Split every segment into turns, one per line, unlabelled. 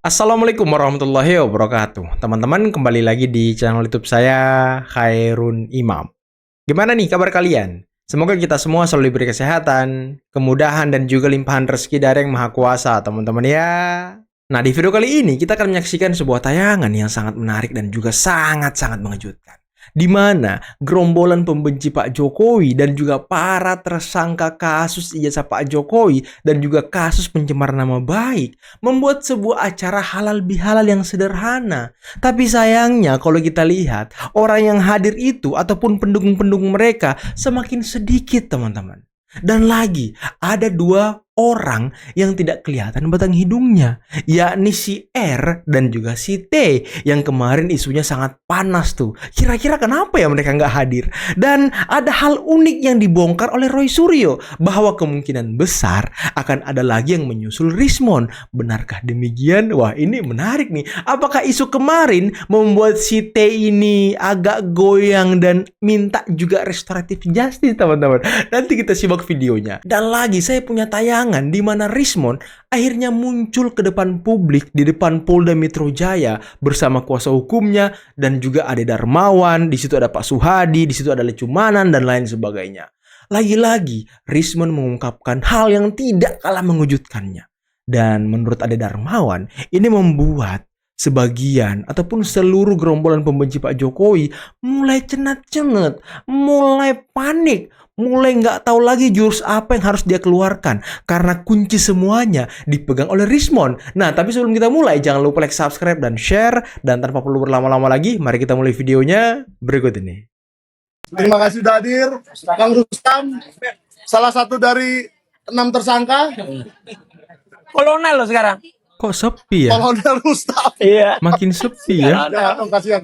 Assalamualaikum warahmatullahi wabarakatuh. Teman-teman, kembali lagi di channel YouTube saya, Khairun Imam. Gimana nih kabar kalian? Semoga kita semua selalu diberi kesehatan, kemudahan, dan juga limpahan rezeki dari Yang Maha Kuasa, teman-teman ya. Nah, di video kali ini kita akan menyaksikan sebuah tayangan yang sangat menarik dan juga sangat-sangat mengejutkan. Di mana gerombolan pembenci Pak Jokowi dan juga para tersangka kasus ijazah Pak Jokowi dan juga kasus pencemaran nama baik membuat sebuah acara halal bihalal yang sederhana. Tapi sayangnya kalau kita lihat orang yang hadir itu ataupun pendukung-pendukung mereka semakin sedikit, teman-teman. Dan lagi ada dua orang yang tidak kelihatan batang hidungnya, yakni si R dan juga si T yang kemarin isunya sangat panas tuh. Kira-kira kenapa ya mereka nggak hadir? Dan ada hal unik yang dibongkar oleh Roy Suryo bahwa kemungkinan besar akan ada lagi yang menyusul Rismon. Benarkah demikian? Wah, ini menarik nih. Apakah isu kemarin membuat si T ini agak goyang dan minta juga restoratif justice, teman-teman? Nanti kita simak videonya. Dan lagi saya punya tayangan di mana Rismon akhirnya muncul ke depan publik di depan Polda Metro Jaya bersama kuasa hukumnya dan juga ada Darmawan, di situ ada Pak Suhadi, di situ ada Lecumanan dan lain sebagainya. Lagi-lagi Rismon mengungkapkan hal yang tidak kalah mengejutkannya. Dan menurut Ade Darmawan, ini membuat sebagian ataupun seluruh gerombolan pembenci Pak Jokowi mulai cenat-cenat, mulai panik, mulai nggak tahu lagi jurus apa yang harus dia keluarkan karena kunci semuanya dipegang oleh Rismon. Nah, tapi sebelum kita mulai, jangan lupa like, subscribe, dan share. Dan tanpa perlu berlama-lama lagi, mari kita mulai videonya berikut ini.
Terima kasih sudah hadir, Kang Rustam, salah satu dari 6 tersangka.
Kolonel loh sekarang.
Kok sepi ya?
Kolonel Rustam.
Iya.
Makin sepi ya?
Ya, kasihan.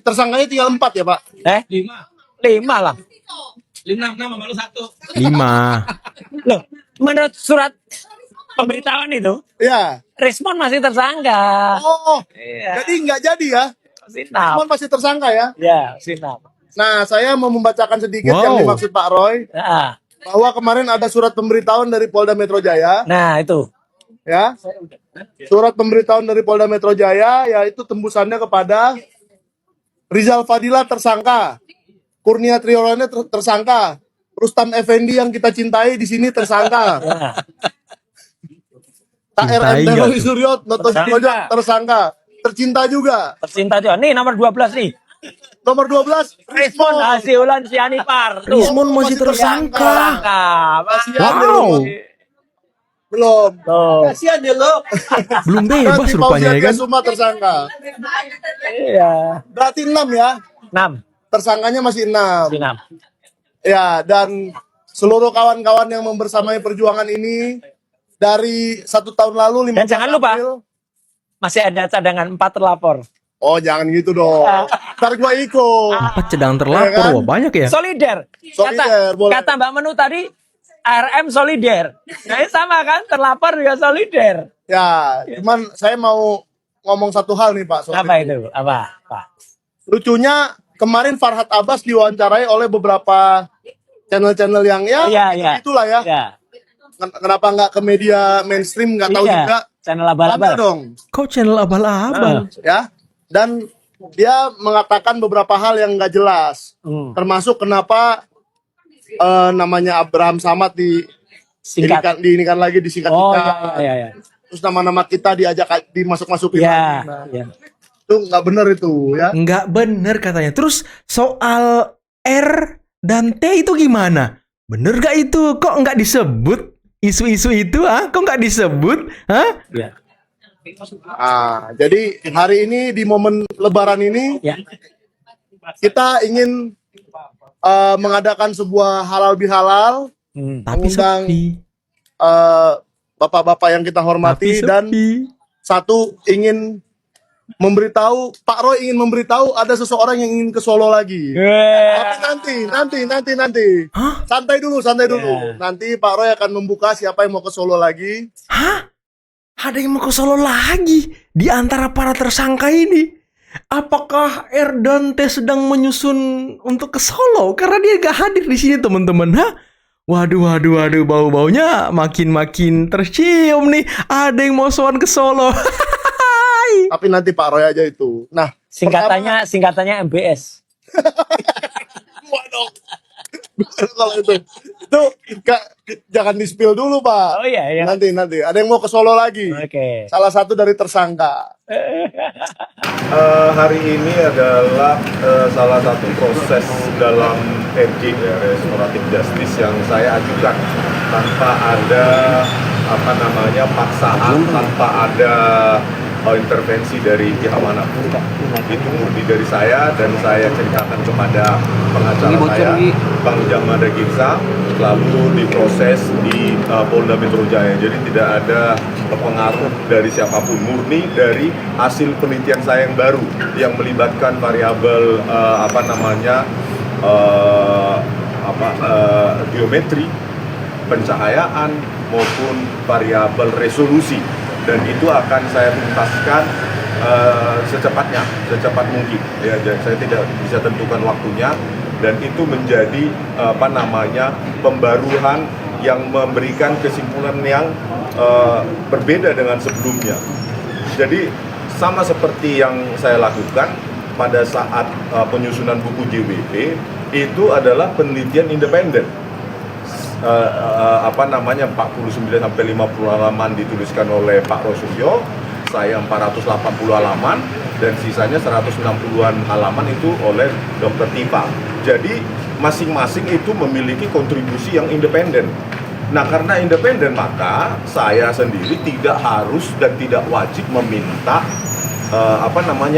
Tersangkanya tinggal 4 ya, Pak?
5 lah.
5 baru 1.
5.
Loh, menurut surat pemberitahuan itu,
Ya.
Rismon masih tersangka.
Oh,
Iya.
jadi nggak jadi ya?
Sinap.
Cuman masih tersangka ya?
Ya, sinap.
Nah, saya mau membacakan sedikit yang dimaksud Pak Roy.
Nah,
Bahwa kemarin ada surat pemberitahuan dari Polda Metro Jaya.
nah itu.
Ya. Surat pemberitahuan dari Polda Metro Jaya, yaitu tembusannya kepada Rizal Fadila tersangka. Kurnia Triolane tersangka. Rustam Effendi yang kita cintai di sini tersangka.
Nah,
KRMT
nggak
Roy
tuh?
Suryo
Tersangka.
tersangka. Tercinta juga.
tercinta juga. Nih nomor 12 nih.
Nomor 12
Rismon Hasiulan Sianipar. Tuh.
Rismon masih tersangka.
Tersangka.
Kasihan
Wow.
ya lu. Belum.
Tuh.
Kasihan ya lo.
Belum bebas
Berarti
rupanya ya kan?
Semua tersangka.
Iya.
Berarti 6 ya.
6.
Tersangkanya masih 6.
Sinap.
Ya, dan seluruh kawan-kawan yang membersamai perjuangan ini dari 1 tahun lalu 15
Dan jangan lupa,
April.
masih ada cadangan 4 terlapor.
Oh, jangan gitu dong. Ntar gua ikut.
4 cadangan terlapor,
Ya kan?
wah banyak ya?
Solider.
Solider, boleh.
Kata Mbak Menu tadi, RM solider. Nah, ini sama kan? Terlapor juga solider.
Ya, cuman saya mau ngomong satu hal nih, Pak. soal
Apa
itu.
itu? Apa? Pak?
Lucunya kemarin Farhad Abbas diwawancarai oleh beberapa channel-channel yang
Iya.
itulah ya.
Ya.
Kenapa nggak ke media mainstream, nggak tahu
Iya.
juga.
Channel
Ada
abal-abal.
dong,
Kok channel abal-abal?
ya. Dan dia mengatakan beberapa hal yang nggak jelas, termasuk kenapa namanya Abraham Samad
Singkat.
diinikan lagi disingkat.
Oh iya.
Terus nama-nama kita dimasuk-masukin
Ya.
lagi.
Ya.
Itu nggak benar itu ya.
Nggak bener katanya. Terus soal R dan T itu gimana? Bener gak itu? Kok nggak disebut isu-isu itu? Kok nggak disebut?
Ya.
Jadi hari ini di momen Lebaran ini
Ya.
kita ingin mengadakan sebuah halal bihalal,
Tapi
mengundang
sepi.
bapak-bapak yang kita
Tapi
hormati, dan
sepi.
satu ingin memberitahu, Pak Roy ingin memberitahu ada seseorang yang ingin ke Solo lagi. Tapi nanti.
Hah?
Santai dulu.
Ya.
Nanti Pak Roy akan membuka siapa yang mau ke Solo lagi.
Hah? Ada yang mau ke Solo lagi di antara para tersangka ini? Apakah R dan T sedang menyusun untuk ke Solo? Karena dia gak hadir di sini, teman-teman. Waduh, waduh, waduh, bau-baunya makin-makin tercium nih. Ada yang mau sowan ke Solo.
Tapi nanti Pak Roy aja itu. Nah,
Singkatannya MBS.
gua dong. Kalau itu jangan di-spill dulu, Pak.
Oh iya, iya.
Nanti ada yang mau ke Solo lagi.
Oke.
Salah satu dari tersangka.
Hari ini adalah salah satu proses dalam RJ, ya, restoratif justice, yang saya ajukan tanpa ada paksaan, tanpa ada intervensi dari pihak manapun. Itu murni dari saya, dan saya ceritakan kepada pengacara saya, Bang Jamal Regirsa, lalu diproses di Polda Metro Jaya. Jadi tidak ada pengaruh dari siapapun, murni dari hasil penelitian saya yang baru yang melibatkan variabel geometri, pencahayaan maupun variabel resolusi, dan itu akan saya tuntaskan secepat mungkin. Ya, saya tidak bisa tentukan waktunya, dan itu menjadi pembaruan yang memberikan kesimpulan yang berbeda dengan sebelumnya. Jadi sama seperti yang saya lakukan pada saat penyusunan buku JWP, itu adalah penelitian independen. 49 sampai 50 halaman dituliskan oleh Pak Rosulyo, saya 480 halaman, dan sisanya 160-an halaman itu oleh Dr. Tifa. Jadi masing-masing itu memiliki kontribusi yang independen. Nah, karena independen, maka saya sendiri tidak harus dan tidak wajib meminta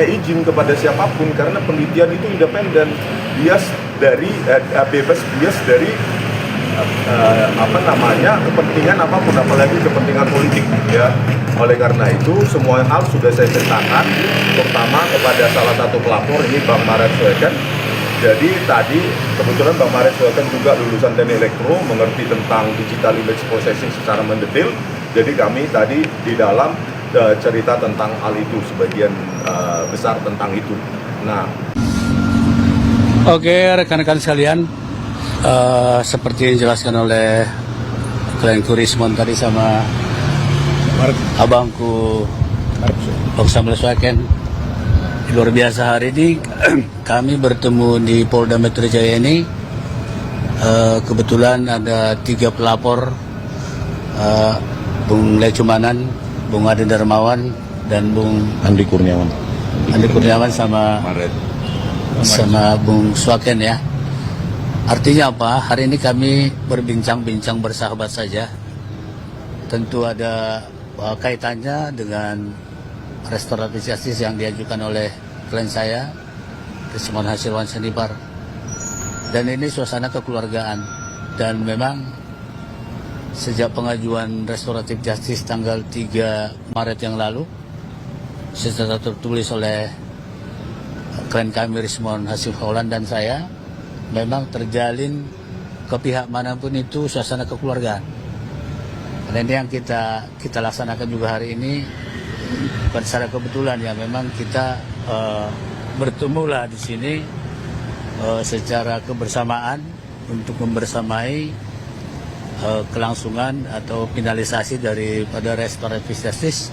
izin kepada siapapun, karena penelitian itu independen, bebas bias dari kepentingan apapun, apalagi kepentingan politik, ya. Oleh karena itu semua hal sudah saya ceritakan, terutama kepada salah satu pelapor ini, Bang Maret Soeken. Jadi tadi kebetulan Bang Maret Soeken juga lulusan teknik elektro, mengerti tentang digital image processing secara mendetail. Jadi kami tadi di dalam cerita tentang hal itu, sebagian besar tentang itu. Nah,
oke, rekan-rekan sekalian, seperti yang dijelaskan oleh klienku Rismon tadi sama abangku Bang Samuel Soeken, luar biasa. Hari ini kami bertemu di Polda Metro Jaya ini. Kebetulan ada 3 pelapor, Bung Lecumanan, Bung Adi Darmawan, dan Bung Andi Kurniawan sama Bung Soeken, ya. Artinya apa? Hari ini kami berbincang-bincang bersahabat saja. Tentu ada kaitannya dengan restoratif justice yang diajukan oleh klien saya, Rismon Hasilwan Sendipar. Dan ini suasana kekeluargaan. Dan memang sejak pengajuan restoratif justice tanggal 3 Maret yang lalu, secara tertulis oleh klien kami Rismon Hasilwan dan saya, memang terjalin ke pihak manapun itu suasana kekeluargaan. Dan ini yang kita laksanakan juga hari ini, bukan secara kebetulan, ya. Memang kita bertemulah di sini secara kebersamaan untuk membersamai kelangsungan atau finalisasi daripada restoratif justice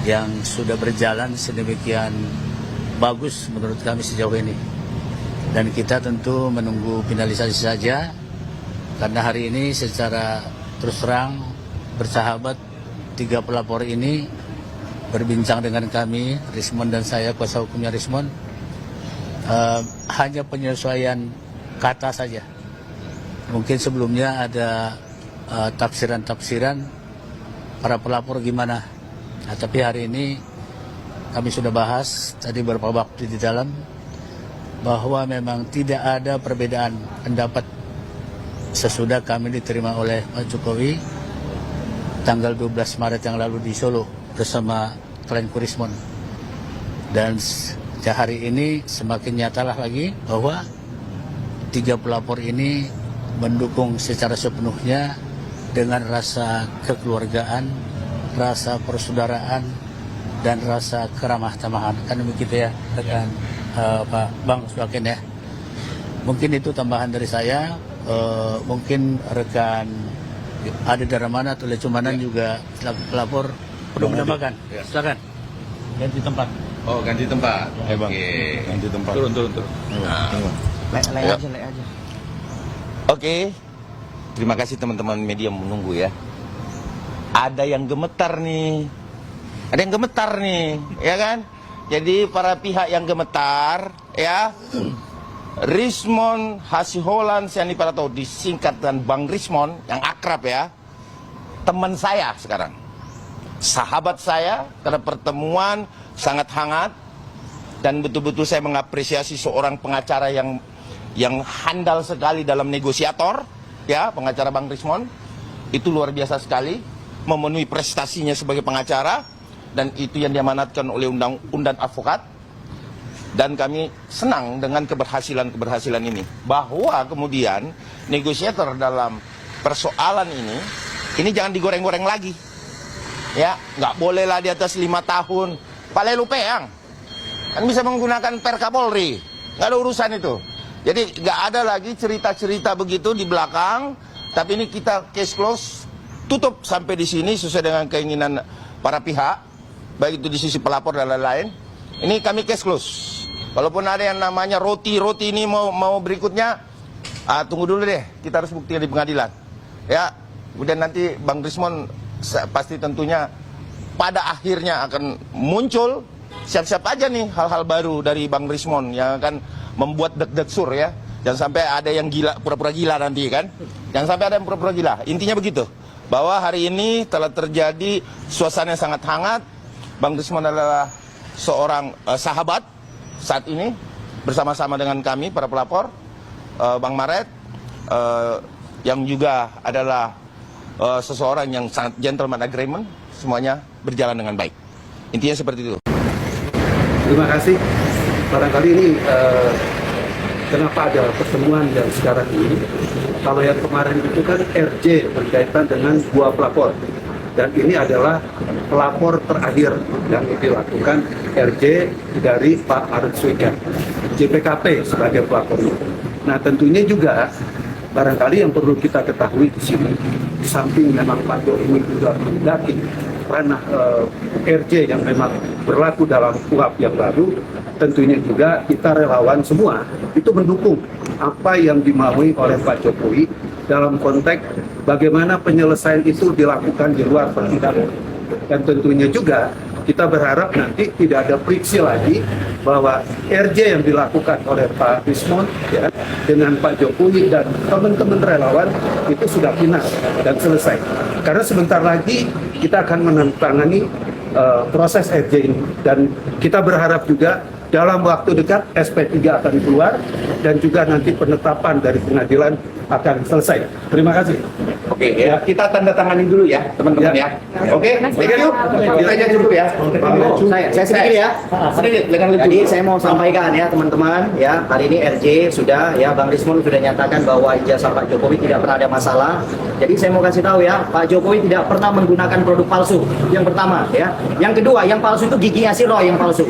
yang sudah berjalan sedemikian bagus menurut kami sejauh ini. Dan kita tentu menunggu finalisasi saja, karena hari ini secara terus terang bersahabat 3 pelapor ini berbincang dengan kami, Rismon dan saya, kuasa hukumnya Rismon, hanya penyesuaian kata saja. Mungkin sebelumnya ada tafsiran-tafsiran para pelapor gimana. Nah, tapi hari ini kami sudah bahas tadi beberapa waktu di dalam, bahwa memang tidak ada perbedaan pendapat sesudah kami diterima oleh Pak Jokowi tanggal 12 Maret yang lalu di Solo bersama klienku Rismon. Dan hari ini semakin nyatalah lagi bahwa 3 pelapor ini mendukung secara sepenuhnya dengan rasa kekeluargaan, rasa persaudaraan, dan rasa keramah tamahan. Kan begitu, ya, dengan Pak Bang Soeken, ya. Mungkin itu tambahan dari saya. mungkin rekan Adi Darmana atau Lecumanan juga selaku pelapor perlu menambahkan. Silakan. Ganti tempat.
Oh, ganti tempat. Oke.
Ganti tempat.
Turun.
Lek aja.
Oke. Terima kasih teman-teman media menunggu ya. Ada yang gemetar nih. Ya kan? Jadi para pihak yang gemetar, ya. Rismond Hasiholan Siani Parato, disingkat dengan Bang Rismond, yang akrab ya. Teman saya sekarang. Sahabat saya, karena pertemuan sangat hangat. Dan betul-betul saya mengapresiasi seorang pengacara yang handal sekali dalam negosiator. Ya, pengacara Bang Rismond. Itu luar biasa sekali. Memenuhi prestasinya sebagai pengacara. Dan itu yang diamanatkan oleh undang-undang advokat. Dan kami senang dengan keberhasilan ini. Bahwa kemudian negosiator dalam persoalan ini jangan digoreng-goreng lagi. Ya, nggak bolehlah di atas 5 tahun. Palelu peang. Kan bisa menggunakan Perkapolri. Nggak ada urusan itu. Jadi nggak ada lagi cerita-cerita begitu di belakang. Tapi ini kita case close, tutup sampai di sini sesuai dengan keinginan para pihak. Baik itu di sisi pelapor dan lain-lain. Ini kami case close. Walaupun ada yang namanya roti ini mau berikutnya, tunggu dulu deh, kita harus buktikan di pengadilan. Ya, kemudian nanti Bang Rismond pasti tentunya pada akhirnya akan muncul, siap-siap aja nih hal-hal baru dari Bang Rismond yang akan membuat deg-deg sur ya. Jangan sampai ada yang gila, pura-pura gila nanti kan. Jangan sampai ada yang pura-pura gila. Intinya begitu, bahwa hari ini telah terjadi suasana yang sangat hangat. Bang Rismond adalah seorang sahabat saat ini bersama-sama dengan kami para pelapor, Bang Maret, yang juga adalah seseorang yang sangat gentleman agreement, semuanya berjalan dengan baik. Intinya seperti itu.
Terima kasih. Barangkali ini kenapa ada pertemuan yang sekarang ini. Kalau yang kemarin itu kan RJ berkaitan dengan 2 pelapor. Dan ini adalah pelapor terakhir yang dilakukan RJ dari Pak Arut Suikan, JPKP sebagai pelapor. Nah tentunya juga barangkali yang perlu kita ketahui di sini, di samping memang Pak Jokowi juga menghendaki ranah RJ yang memang berlaku dalam KUHP yang baru, tentunya juga kita relawan semua itu mendukung apa yang dimaui oleh Pak Jokowi dalam konteks bagaimana penyelesaian itu dilakukan di luar persidangan. Dan tentunya juga kita berharap nanti tidak ada friksi lagi bahwa RJ yang dilakukan oleh Pak Rismond ya, dengan Pak Jokowi dan teman-teman relawan itu sudah final dan selesai. Karena sebentar lagi kita akan menantangani proses RJ ini. Dan kita berharap juga dalam waktu dekat SP3 akan keluar dan juga nanti penetapan dari pengadilan akan selesai. Terima kasih.
Oke, ya, kita tanda tangani dulu ya, teman-teman ya. Oke, yuk. Kita aja dulu ya.
Saya sedikit ya.
Sedikit,
Jadi saya mau sampaikan ya teman-teman ya, hari ini RJ sudah ya, Bang Rismond sudah nyatakan bahwa ijazah Pak Jokowi tidak pernah ada masalah. Jadi saya mau kasih tahu ya, Pak Jokowi tidak pernah menggunakan produk palsu. Yang pertama ya. Yang kedua, yang palsu itu giginya si Roy yang palsu.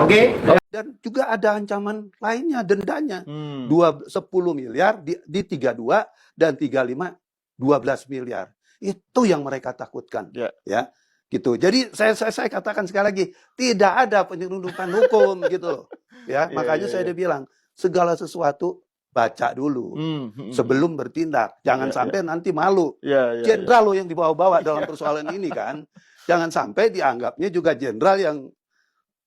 Oke.
Dan juga ada ancaman lainnya, dendanya 10 miliar di 32 dan 35 12 miliar. Itu yang mereka takutkan. Ya. Gitu. Jadi saya katakan sekali lagi, tidak ada penyelundupan hukum gitu. Ya, makanya saya udah bilang, segala sesuatu baca dulu sebelum bertindak. Jangan sampai nanti malu. Jenderal lo yang dibawa-bawa dalam persoalan ini kan. Jangan sampai dianggapnya juga jenderal yang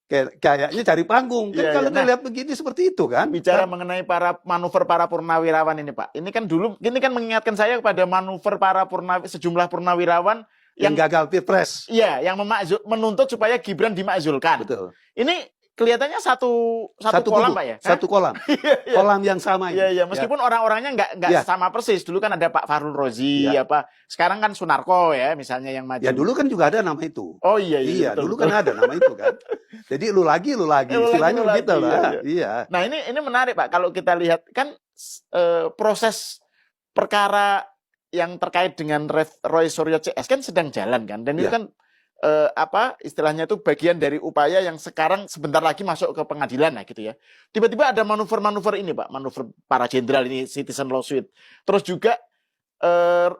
kayaknya cari panggung. Kan kalau lihat begini seperti itu kan.
Bicara mengenai manuver para purnawirawan ini Pak. Ini kan mengingatkan saya kepada manuver para sejumlah purnawirawan yang
gagal Pilpres.
Iya, yang menuntut supaya Gibran dimakzulkan.
Betul.
Ini kelihatannya satu kolam Pak ya?
Satu kolam. Kolam yang sama.
Iya, meskipun orang-orangnya nggak sama persis. Dulu kan ada Pak Fahrul Rozi, sekarang kan Sunarko ya, misalnya yang maju.
Ya dulu kan juga ada nama itu.
Oh iya,
betul, dulu kan ada nama itu kan. Jadi lu lagi, istilahnya gitu lah. Iya.
Nah ini menarik Pak, kalau kita lihat kan proses perkara yang terkait dengan Roy Suryo CS kan sedang jalan kan, dan itu kan apa istilahnya itu bagian dari upaya yang sekarang sebentar lagi masuk ke pengadilan lah gitu ya. Tiba-tiba ada manuver-manuver ini Pak, manuver para jenderal ini citizen lawsuit. Terus juga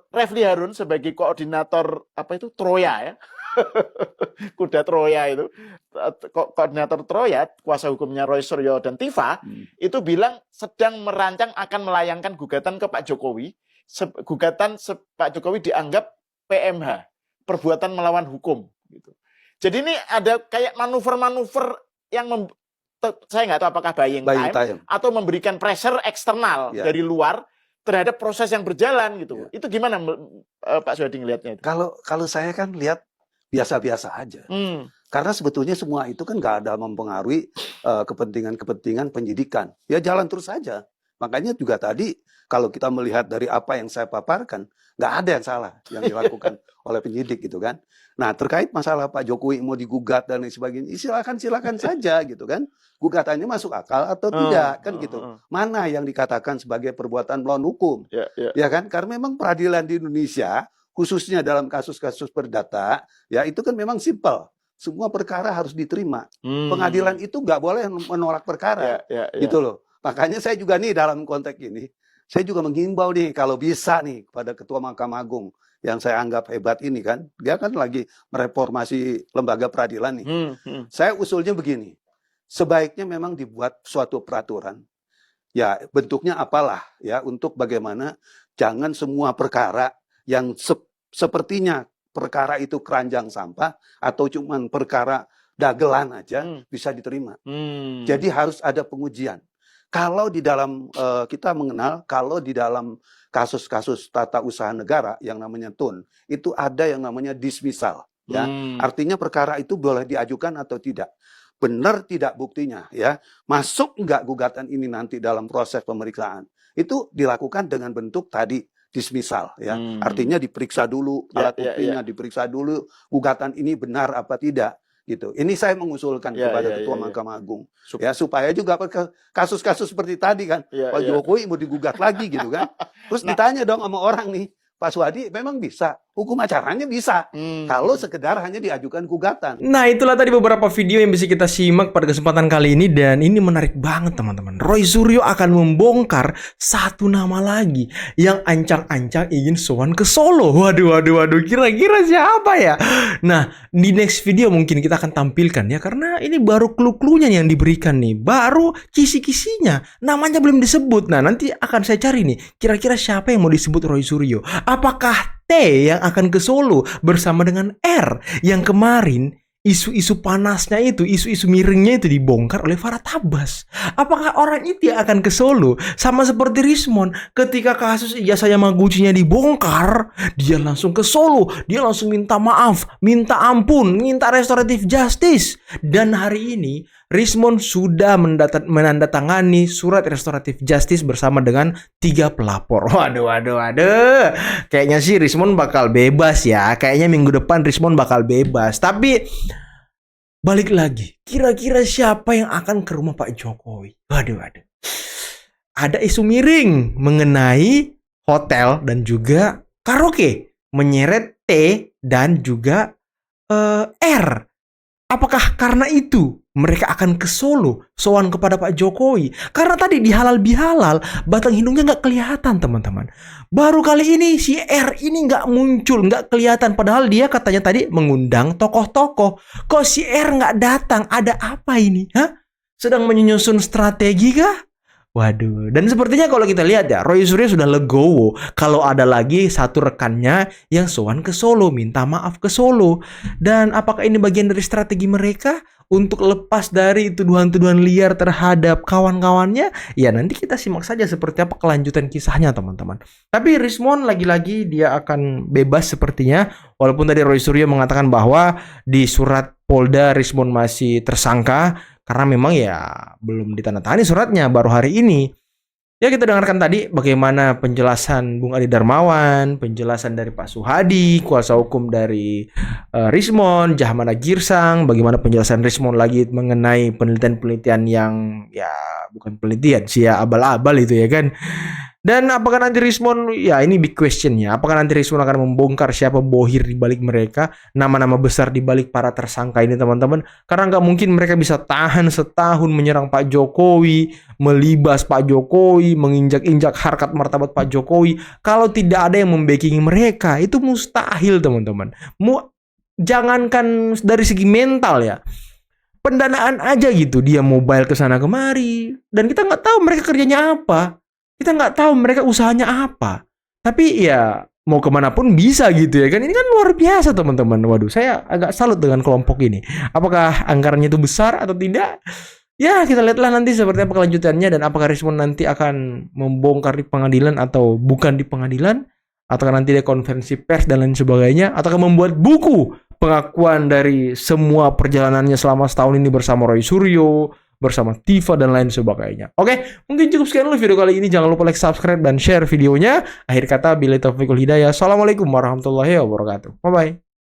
Refli Harun sebagai koordinator apa itu Troya ya. Kuda Troya itu koordinator Troya, kuasa hukumnya Roy Suryo dan Tifa itu bilang sedang merancang akan melayangkan gugatan ke Pak Jokowi. Gugatan Pak Jokowi dianggap PMH, perbuatan melawan hukum gitu. Jadi ini ada kayak manuver-manuver yang saya nggak tahu apakah buying time atau memberikan pressure eksternal dari luar terhadap proses yang berjalan gitu. Itu gimana Pak Suyadi ngelihatnya itu?
Kalau saya kan lihat biasa-biasa aja. Karena sebetulnya semua itu kan nggak ada mempengaruhi kepentingan-kepentingan penyidikan. Ya jalan terus saja. Makanya juga tadi kalau kita melihat dari apa yang saya paparkan, nggak ada yang salah yang dilakukan oleh penyidik gitu kan. Nah terkait masalah Pak Jokowi mau digugat dan lain sebagainya, silakan saja gitu kan. Gugatannya masuk akal atau tidak kan gitu. Mana yang dikatakan sebagai perbuatan melawan hukum, ya kan? Karena memang peradilan di Indonesia khususnya dalam kasus-kasus perdata, ya itu kan memang simpel. Semua perkara harus diterima. Pengadilan itu nggak boleh menolak perkara, gitu loh. Makanya saya juga nih dalam konteks ini, saya juga menghimbau nih kalau bisa nih kepada Ketua Mahkamah Agung yang saya anggap hebat ini kan, dia kan lagi mereformasi lembaga peradilan nih. Saya usulnya begini, sebaiknya memang dibuat suatu peraturan, ya bentuknya apalah ya untuk bagaimana jangan semua perkara yang sepertinya perkara itu keranjang sampah atau cuman perkara dagelan aja bisa diterima. Jadi harus ada pengujian. Kalau di dalam kita mengenal, kalau di dalam kasus-kasus tata usaha negara yang namanya TUN, itu ada yang namanya dismissal. Ya, artinya perkara itu boleh diajukan atau tidak. Benar tidak buktinya, ya masuk nggak gugatan ini nanti dalam proses pemeriksaan. Itu dilakukan dengan bentuk tadi dismissal, ya. Artinya diperiksa dulu alat buktinya, diperiksa dulu gugatan ini benar apa tidak. Gitu. Ini saya mengusulkan kepada Ketua Mahkamah Agung, ya supaya juga kasus-kasus seperti tadi kan, Pak Jokowi mau digugat lagi gitu kan, terus ditanya dong sama orang nih, Pak Suyadi memang bisa, hukum acaranya bisa, kalau sekedar hanya diajukan gugatan.
Nah itulah tadi beberapa video yang bisa kita simak pada kesempatan kali ini, dan ini menarik banget teman-teman. Roy Suryo akan membongkar satu nama lagi yang ancang-ancang ingin sowan ke Solo. Waduh, kira-kira siapa ya? Nah di next video mungkin kita akan tampilkan ya, karena ini baru clue-cluenya yang diberikan nih, baru kisi-kisinya, namanya belum disebut. Nah nanti akan saya cari nih, kira-kira siapa yang mau disebut Roy Suryo. Apakah T yang akan ke Solo bersama dengan R yang kemarin isu-isu panasnya itu, isu-isu miringnya itu dibongkar oleh Farah Tabas? Apakah orang itu yang akan ke Solo? Sama seperti Rismon, ketika kasus ijazah Yamaguchinya dibongkar, dia langsung ke Solo, dia langsung minta maaf, minta ampun, minta restoratif justice. Dan hari ini Rismon sudah menandatangani surat restoratif justice bersama dengan 3 pelapor. Waduh. Kayaknya sih Rismon bakal bebas ya. Kayaknya minggu depan Rismon bakal bebas. Tapi balik lagi, kira-kira siapa yang akan ke rumah Pak Jokowi? Waduh. Ada isu miring mengenai hotel dan juga karaoke, menyeret T dan juga R. Apakah karena itu mereka akan ke Solo, sowan kepada Pak Jokowi? Karena tadi di halal bihalal, batang hidungnya nggak kelihatan teman-teman. Baru kali ini si R ini nggak muncul, nggak kelihatan. Padahal dia katanya tadi mengundang tokoh-tokoh. Kok si R nggak datang? Ada apa ini? Hah? Sedang menyusun strategi kah? Waduh, dan sepertinya kalau kita lihat ya, Roy Suryo sudah legowo kalau ada lagi satu rekannya yang sowan ke Solo, minta maaf ke Solo. Dan apakah ini bagian dari strategi mereka untuk lepas dari tuduhan-tuduhan liar terhadap kawan-kawannya? Ya nanti kita simak saja seperti apa kelanjutan kisahnya teman-teman. Tapi Rismon lagi-lagi dia akan bebas sepertinya, walaupun tadi Roy Suryo mengatakan bahwa di surat Polda Rismon masih tersangka, karena memang ya belum ditandatangani suratnya, baru hari ini. Ya kita dengarkan tadi bagaimana penjelasan Bung Adi Darmawan, penjelasan dari Pak Suhadi, kuasa hukum dari Rismon, Jahmana Girsang, bagaimana penjelasan Rismon lagi mengenai penelitian-penelitian yang ya bukan penelitian sih ya, abal-abal itu ya kan. Dan apakah nanti Rismon, ya ini big question ya, apakah nanti Rismon akan membongkar siapa bohir di balik mereka, nama-nama besar di balik para tersangka ini teman-teman. Karena nggak mungkin mereka bisa tahan setahun menyerang Pak Jokowi, melibas Pak Jokowi, menginjak-injak harkat martabat Pak Jokowi. Kalau tidak ada yang membacking mereka, itu mustahil teman-teman. Jangankan dari segi mental ya, pendanaan aja gitu, dia mobile ke sana kemari, dan kita nggak tahu mereka kerjanya apa. Kita nggak tahu mereka usahanya apa. Tapi ya mau kemanapun bisa gitu ya kan. Ini kan luar biasa teman-teman. Waduh, saya agak salut dengan kelompok ini. Apakah anggarannya itu besar atau tidak? Ya kita lihatlah nanti seperti apa kelanjutannya. Dan apakah Rismon nanti akan membongkar di pengadilan atau bukan di pengadilan. Ataukah nanti dia konferensi pers dan lain sebagainya. Ataukah membuat buku pengakuan dari semua perjalanannya selama setahun ini bersama Roy Suryo, bersama Tifa dan lain sebagainya. Oke, mungkin cukup sekian dulu video kali ini. Jangan lupa like, subscribe, dan share videonya. Akhir kata, billahi taufiq wal hidayah. Assalamualaikum warahmatullahi wabarakatuh. Bye-bye.